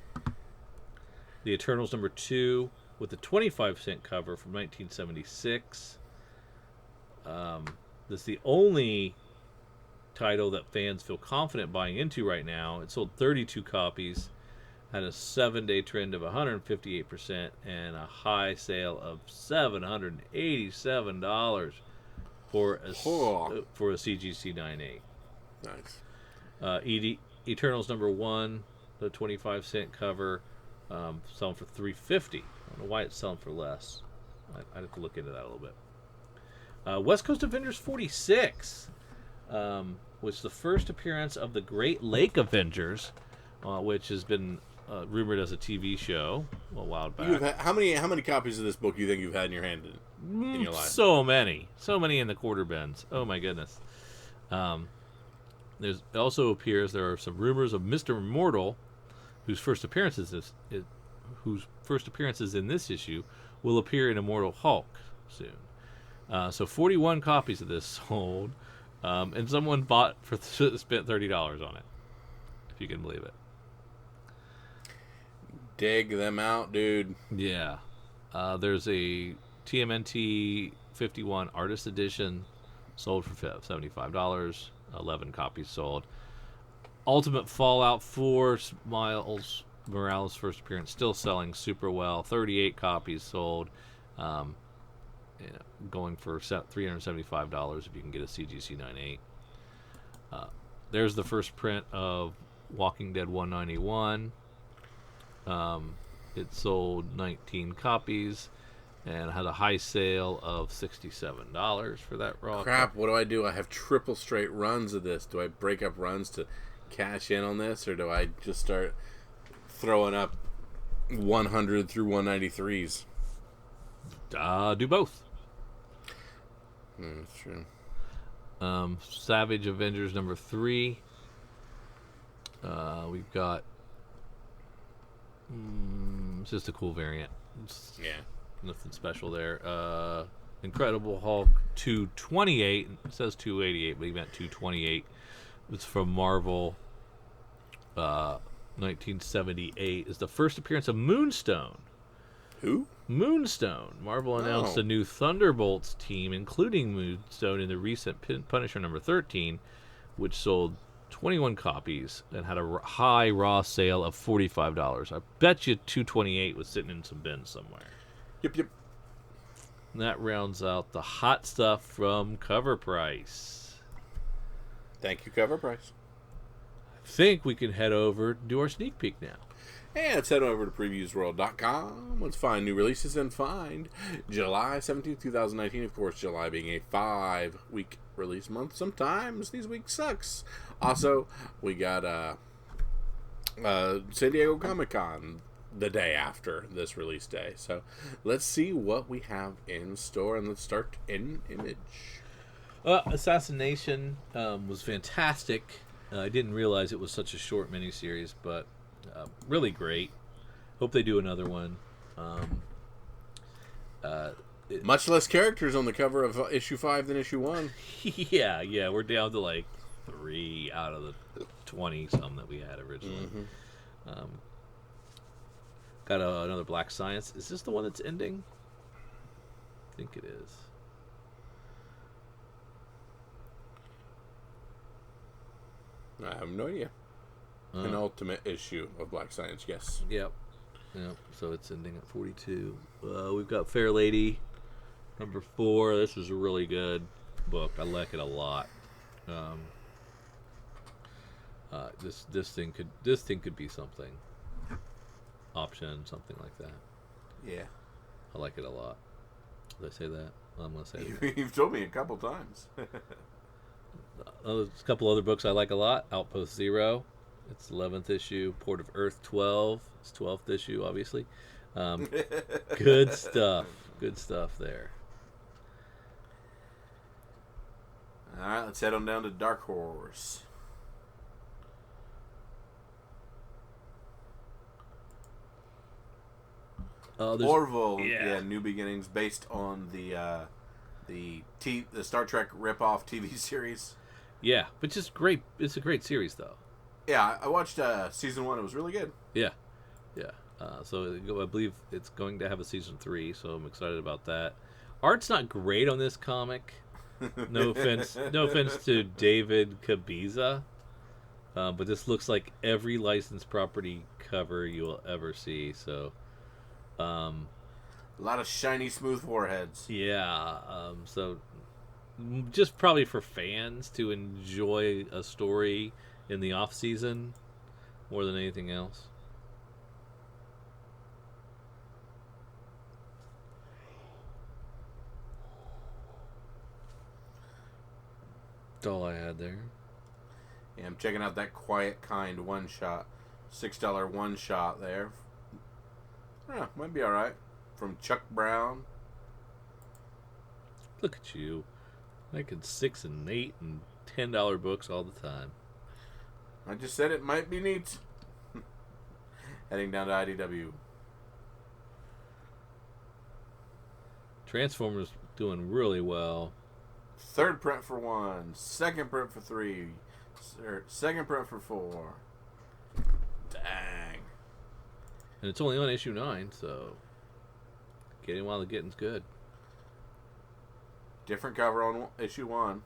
The Eternals #2 with the 25-cent cover from 1976. This is the only title that fans feel confident buying into right now. It sold 32 copies, had a 7-day trend of 158%, and a high sale of $787 for a CGC 9.8. Nice. Eternals #1, the 25-cent cover, selling for $350. I don't know why it's selling for less. I'd have to look into that a little bit. West Coast Avengers 46 was the first appearance of the Great Lake Avengers, which has been rumored as a TV show a while back. How many copies of this book do you think you've had in your hand in your life? So many in the quarter bins. Oh my goodness. It also appears there are some rumors of Mr. Immortal, whose first appearances in this issue will appear in Immortal Hulk soon. So 41 copies of this sold, and someone spent $30 on it, if you can believe it. Dig them out, dude. Yeah. There's a TMNT 51 Artist Edition, sold for $75. 11 copies sold. Ultimate Fallout 4 Miles Morales' first appearance, still selling super well. 38 copies sold. Going for $375 if you can get a CGC 9.8. There's the first print of Walking Dead 191. It sold 19 copies and had a high sale of $67 for that raw. Crap, what do? I have triple straight runs of this. Do I break up runs to cash in on this, or do I just start throwing up 100 through 193s? Do both. That's true. Savage Avengers #3. We've got it's just a cool variant. Nothing special there. Incredible Hulk 228. It says 288, but he meant 228. It's from Marvel. 1978 is the first appearance of Moonstone. Who? Moonstone. Marvel announced a new Thunderbolts team, including Moonstone, in the recent Punisher #13, which sold 21 copies and had a high raw sale of $45. I bet you 228 was sitting in some bins somewhere. Yep. And that rounds out the hot stuff from Cover Price. Thank you, Cover Price. I think we can head over to do our sneak peek now. And let's head over to previewsworld.com. Let's find new releases and find July 17th, 2019. Of course, July being a 5-week release month. Sometimes these weeks sucks. Also, we got San Diego Comic-Con the day after this release day. So let's see what we have in store, and let's start in Image. Assassination was fantastic. I didn't realize it was such a short miniseries, but really great. Hope they do another one. Much less characters on the cover of issue 5 than issue 1. Yeah, we're down to like 3 out of the 20 some that we had originally. Mm-hmm. Got another Black Science. Is this the one that's ending? I think it is. I have no idea. An ultimate issue of Black Science, yes. Yep. So it's ending at 42. We've got Fair Lady #4. This is a really good book. I like it a lot. This thing could be something. Option, something like that. Yeah. I like it a lot. Did I say that? I'm gonna say it. You've told me a couple times. There's a couple other books I like a lot. Outpost Zero. It's 11th issue. Port of Earth 12. It's 12th issue, obviously. Good stuff. Good stuff there. All right, let's head on down to Dark Horse. Orville, New Beginnings, based on the Star Trek ripoff TV series. Yeah, which is great. It's a great series, though. Yeah, I watched season 1. It was really good. Yeah. So I believe it's going to have a season 3, so I'm excited about that. Art's not great on this comic. No offense to David Cabiza, but this looks like every licensed property cover you will ever see. So, a lot of shiny, smooth foreheads. yeah. So, just probably for fans to enjoy a story in the off season more than anything else. That's all I had there. Yeah, I'm checking out that Quiet Kind one shot, $6 one shot there. Yeah, might be all right. From Chuck Brown. Look at you, making $6 and $8 and $10 books all the time. I just said it might be neat. Heading down to IDW. Transformers doing really well. Third print for 1, second print for 3, second print for 4. Dang. And it's only on issue 9, so getting while the getting's good. Different cover on issue 1.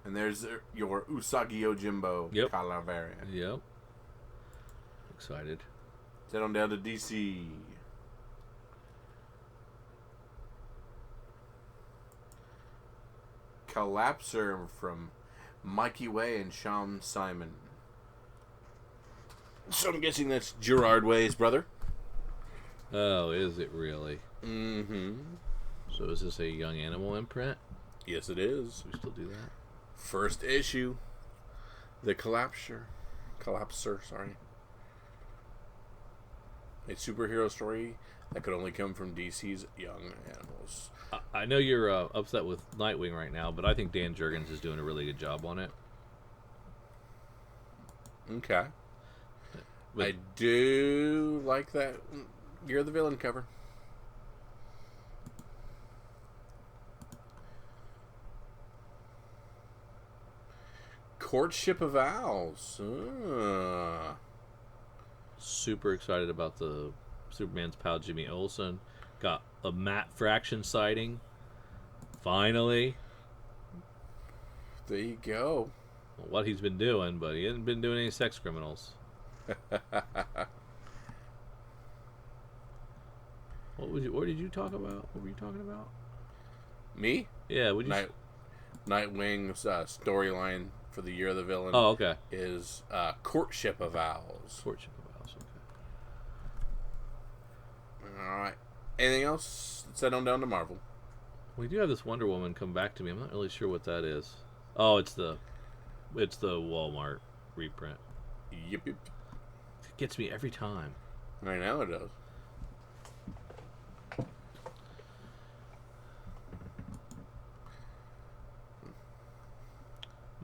And there's your Usagi Yojimbo color variant. Yep. Excited. Head on down to DC. Collapser from Mikey Way and Sean Simon. So I'm guessing that's Gerard Way's brother. Oh, is it really? Mm-hmm. So is this a Young Animal imprint? Yes, it is. We still do that? First issue. The Collapser, sorry. A superhero story that could only come from DC's Young Animals. I know you're upset with Nightwing right now, but I think Dan Jurgens is doing a really good job on it. Okay. But I do like that. You're the villain cover. Courtship of Owls. super excited about the Superman's pal Jimmy Olsen. Got a Matt Fraction sighting. Finally. There you go. What he's been doing, but he hasn't been doing any sex criminals. What did you talk about? What were you talking about? Me? Yeah, would you? Nightwing's storyline for the Year of the Villain. Oh, okay. Is Courtship of Owls. Courtship of Owls. Okay. All right. Anything else? Let's head on down to Marvel. We do have this Wonder Woman come back to me. I'm not really sure what that is. Oh, it's the Walmart reprint. Yep. It gets me every time. I know it does.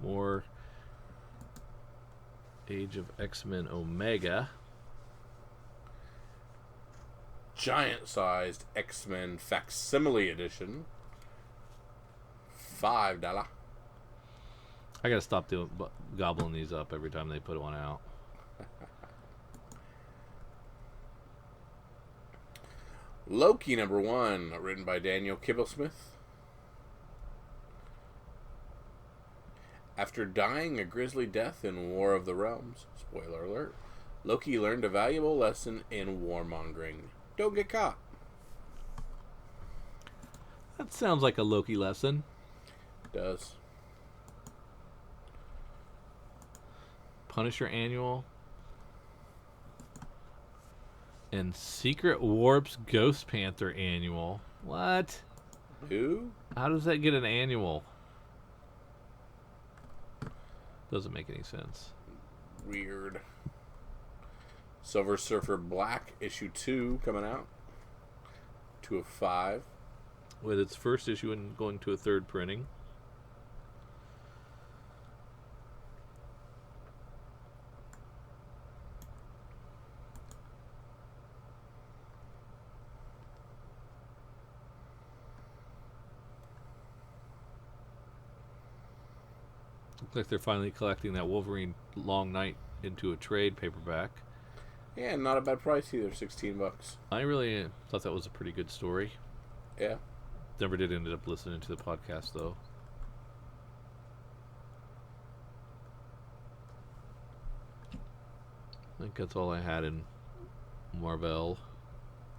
More Age of X-Men Omega. Giant-sized X-Men facsimile edition. $5. I gotta stop gobbling these up every time they put one out. Loki #1, written by Daniel Kibblesmith. After dying a grisly death in War of the Realms, spoiler alert, Loki learned a valuable lesson in warmongering. Don't get caught. That sounds like a Loki lesson. It does. Punisher Annual. And Secret Warp's Ghost Panther Annual. What? Who? How does that get an annual? Doesn't make any sense. Weird. Silver Surfer Black issue 2 coming out. 2 of 5. With its first issue and going to a third printing. Looks like they're finally collecting that Wolverine Long Night into a trade paperback. Yeah, not a bad price either, $16. I really thought that was a pretty good story. Yeah. Never did end up listening to the podcast, though. I think that's all I had in Marvel.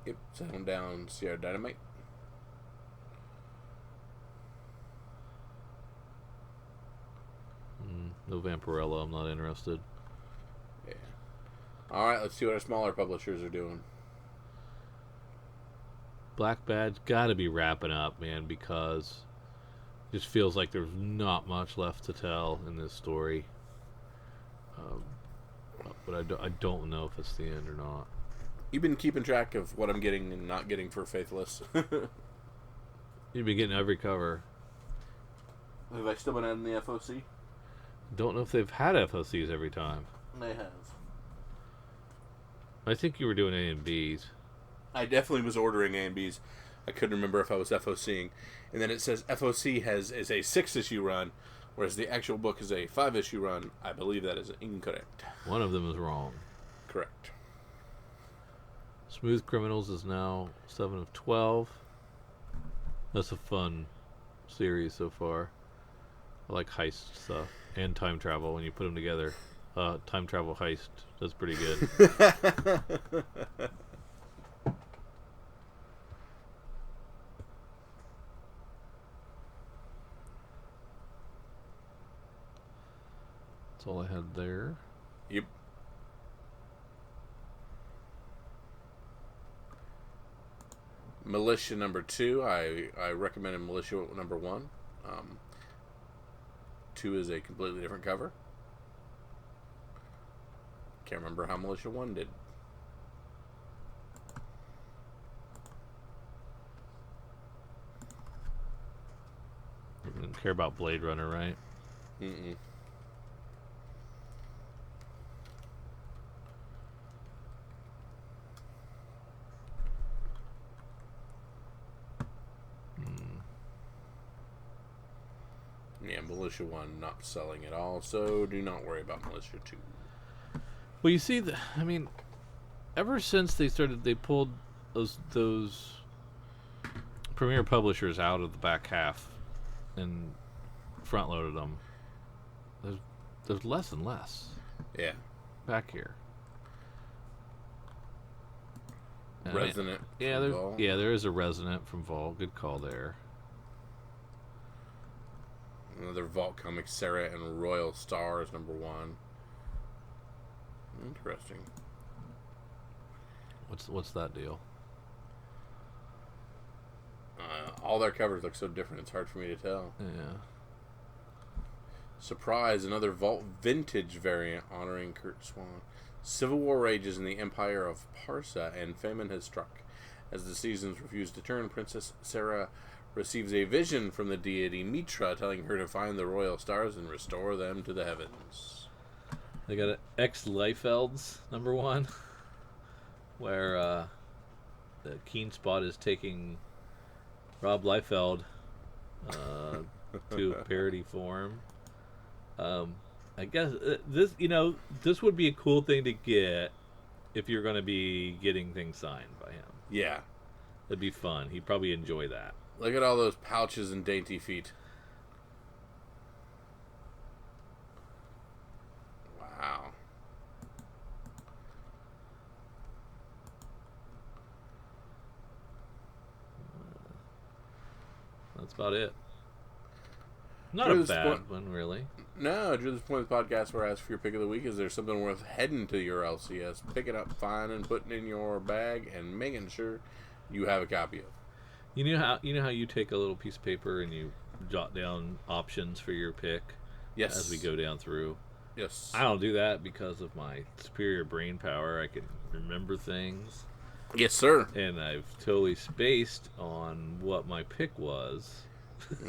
Yep, settle down Sierra Dynamite. No Vampirella, I'm not interested. Yeah. Alright, let's see what our smaller publishers are doing. Black Badge gotta be wrapping up, man, because it just feels like there's not much left to tell in this story. But I don't know if it's the end or not. You've been keeping track of what I'm getting and not getting for Faithless. You've been getting every cover. Have I still been adding the FOC? Don't know if they've had FOCs every time. They have. I think you were doing A and Bs. I definitely was ordering A and Bs. I couldn't remember if I was FOCing. And then it says FOC is a 6-issue run, whereas the actual book is a 5-issue run. I believe that is incorrect. One of them is wrong. Correct. Smooth Criminals is now 7 of 12. That's a fun series so far. I like heist stuff and time travel when you put them together. Time travel heist. That's pretty good. That's all I had there. Yep. Militia number 2. I recommended Militia number 1. 2 is a completely different cover. Can't remember how Militia 1 did. You don't care about Blade Runner, right? Mm-mm. Yeah, Militia 1 not selling at all, so do not worry about Militia 2. Well, you see, ever since they pulled those premier publishers out of the back half and front loaded them. There's less and less. Yeah. Back here. Resonant. There is a Resonant from Vol. Good call there. Another Vault comic, Sarah and Royal Stars, number 1. Interesting. What's that deal? All their covers look so different, it's hard for me to tell. Yeah. Surprise, another Vault Vintage variant honoring Kurt Swan. Civil war rages in the Empire of Parsa, and famine has struck. As the seasons refuse to turn, Princess Sarah receives a vision from the deity Mitra, telling her to find the royal stars and restore them to the heavens. They got an Ex Liefelds number 1, where the Keen Spot is taking Rob Liefeld to parody form. I guess this would be a cool thing to get if you're going to be getting things signed by him. Yeah. That'd be fun. He'd probably enjoy that. Look at all those pouches and dainty feet. Wow. That's about it. Not a bad one, really. No, Drew, this point of the podcast where I ask for your pick of the week. Is there something worth heading to your LCS, picking up, finding, putting in your bag, and making sure you have a copy of? You know how you take a little piece of paper and you jot down options for your pick. Yes. As we go down through. Yes. I don't do that because of my superior brain power. I can remember things. Yes, sir. And I've totally spaced on what my pick was.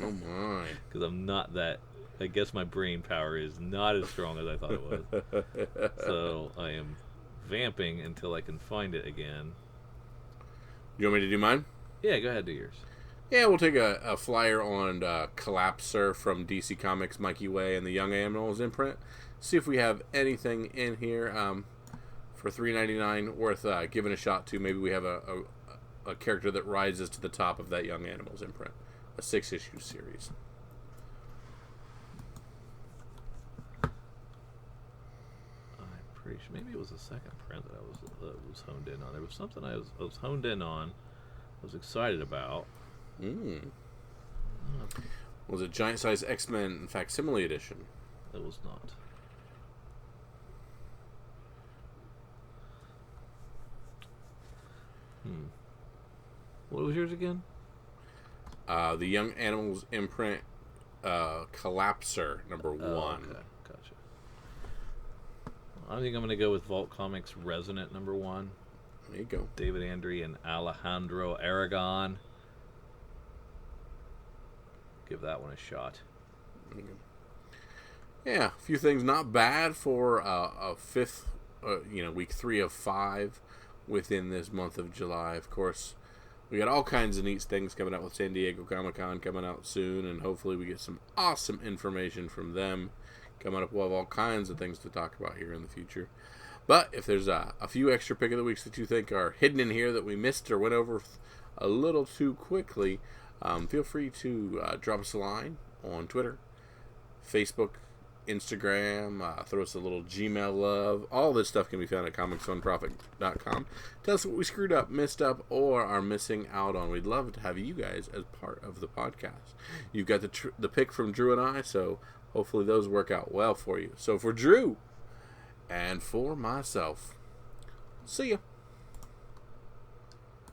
Oh my! Because I'm not that. I guess my brain power is not as strong as I thought it was. So I am vamping until I can find it again. You want me to do mine? Yeah, go ahead, do yours. Yeah, we'll take a flyer on Collapser from DC Comics, Mikey Way, and the Young Animals imprint. see if we have anything in here for $3.99 worth giving a shot to. Maybe we have a character that rises to the top of that Young Animals imprint. A 6-issue series. I'm pretty sure maybe it was the second print that I was honed in on. There was something I was honed in on. Was excited about. Was it Giant Size X-Men Facsimile Edition? It was not. What was yours again? The Young Animals imprint Collapser #1. Okay, gotcha. I think I'm going to go with Vault Comics Resonant #1. There you go. David Andre and Alejandro Aragon. Give that one a shot. Yeah, a few things not bad for a fifth, week 3 of 5 within this month of July. Of course, we got all kinds of neat things coming out with San Diego Comic-Con coming out soon, and hopefully we get some awesome information from them coming up. We'll have all kinds of things to talk about here in the future. But if there's a few extra pick of the weeks that you think are hidden in here that we missed or went over a little too quickly, feel free to drop us a line on Twitter, Facebook, Instagram, throw us a little Gmail love. All this stuff can be found at comicsfunprofit.com. Tell us what we screwed up, missed up, or are missing out on. We'd love to have you guys as part of the podcast. You've got the pick from Drew and I, so hopefully those work out well for you. So for Drew and for myself, see ya.